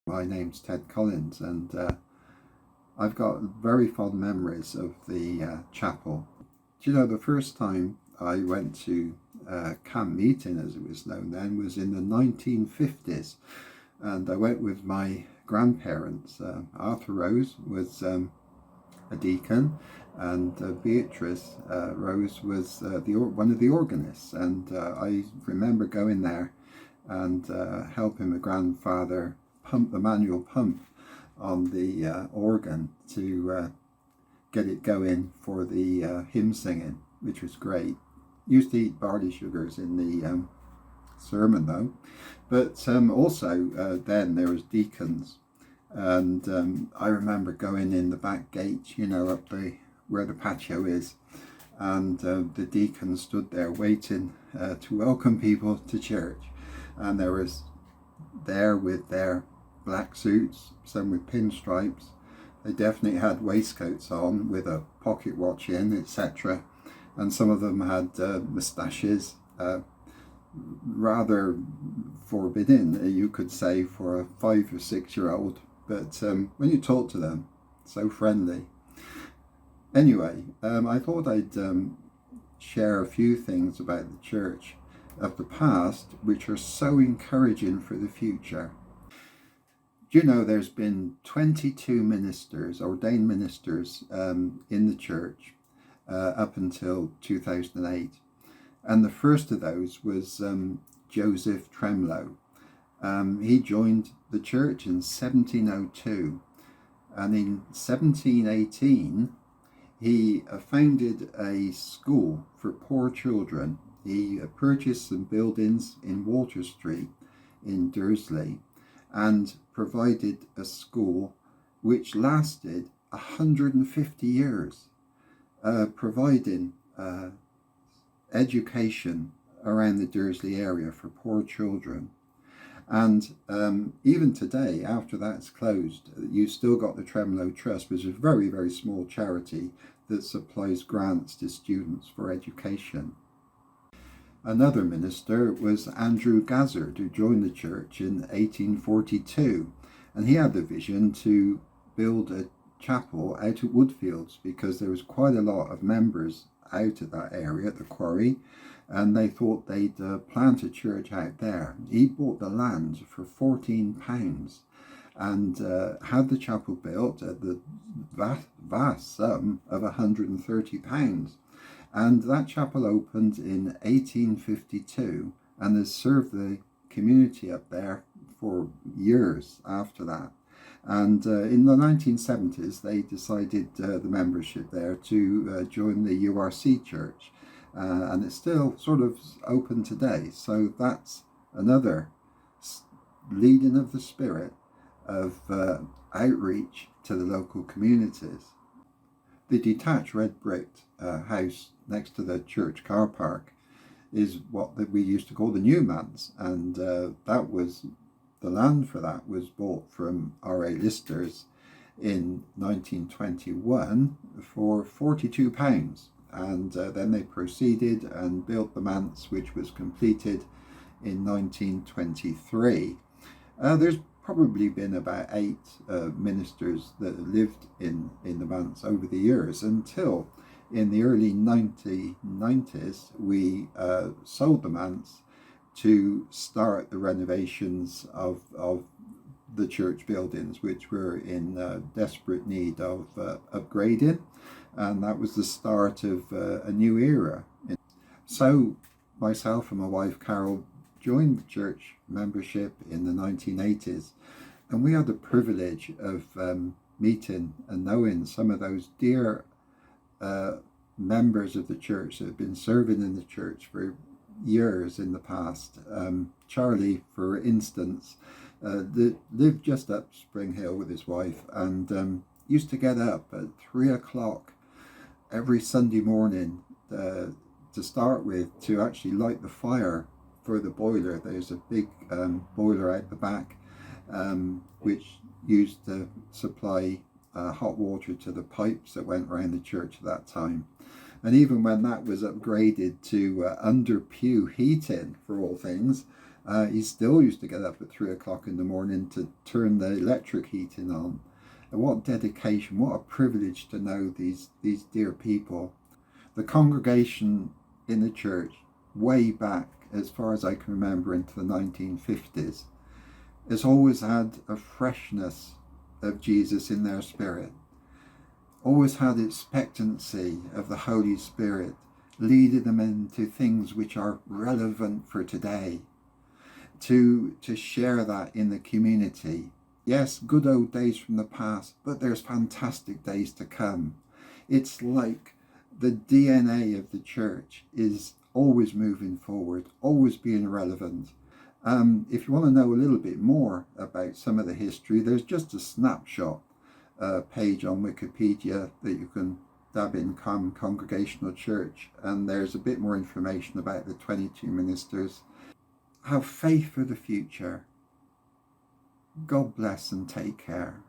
My name's Ted Collins, and I've got very fond memories of the chapel. Do you know, the first time I went to camp meeting, as it was known then, was in the 1950s, and I went with my grandparents. Arthur Rose was a deacon, and Beatrice Rose was one of the organists, and I remember going there and helping my grandfather pump the manual pump on the organ to get it going for the hymn singing, which was great. Used to eat barley sugars in the sermon though, but also then there was deacons, and I remember going in the back gate, you know, up where the patio is, and the deacons stood there waiting to welcome people to church, and there was there with their black suits, some with pinstripes. They definitely had waistcoats on with a pocket watch in, etc. And some of them had moustaches, rather forbidding, you could say, for a 5 or 6 year old. But when you talk to them, so friendly. Anyway, I thought I'd share a few things about the church of the past which are so encouraging for the future. Do you know there's been 22 ministers, ordained ministers, in the church up until 2008, and the first of those was Joseph Tremlow. He joined the church in 1702, and in 1718 he founded a school for poor children. He purchased some buildings in Water Street in Dursley and provided a school which lasted 150 years, providing education around the Dursley area for poor children. And even today, after that's closed, you still got the Tremlow Trust, which is a very, very small charity that supplies grants to students for education. Another minister was Andrew Gazzard, who joined the church in 1842, and he had the vision to build a chapel out at Woodfields because there was quite a lot of members out at that area at the quarry, and they thought they'd plant a church out there. He bought the land for £14 and had the chapel built at the vast sum of £130. And that chapel opened in 1852 and has served the community up there for years after that. And in the 1970s, they decided, the membership there, to join the URC church. And it's still sort of open today. So that's another leading of the spirit of outreach to the local communities. The detached red brick house next to the church car park is what we used to call the Newmans, and that was the land for that was bought from R.A. Listers in 1921 for £42, and then they proceeded and built the manse, which was completed in 1923. There's probably been about 8 ministers that lived in the manse over the years, until in the early 1990s we sold the manse to start the renovations of the church buildings, which were in desperate need of upgrading, and that was the start of a new era. So myself and my wife Carol joined the church membership in the 1980s, and we had the privilege of meeting and knowing some of those dear members of the church that have been serving in the church for years in the past. Charlie, for instance, that lived just up Spring Hill with his wife, and used to get up at 3 o'clock every Sunday morning to start with, to actually light the fire for the boiler. There's a big boiler out the back, which used to supply hot water to the pipes that went around the church at that time. And even when that was upgraded to under pew heating, for all things, He still used to get up at 3 o'clock in the morning to turn the electric heating on. And what dedication, what a privilege to know these dear people. The congregation in the church, way back, as far as I can remember, into the 1950s, has always had a freshness of Jesus in their spirit, always had expectancy of the Holy Spirit leading them into things which are relevant for today, to share that in the community. Yes, good old days from the past, but there's fantastic days to come. It's like the DNA of the church is always moving forward, always being relevant. If you want to know a little bit more about some of the history, there's just a snapshot page on Wikipedia that you can dab in Congregational Church, and there's a bit more information about the 22 ministers. Have faith for the future. God bless and take care.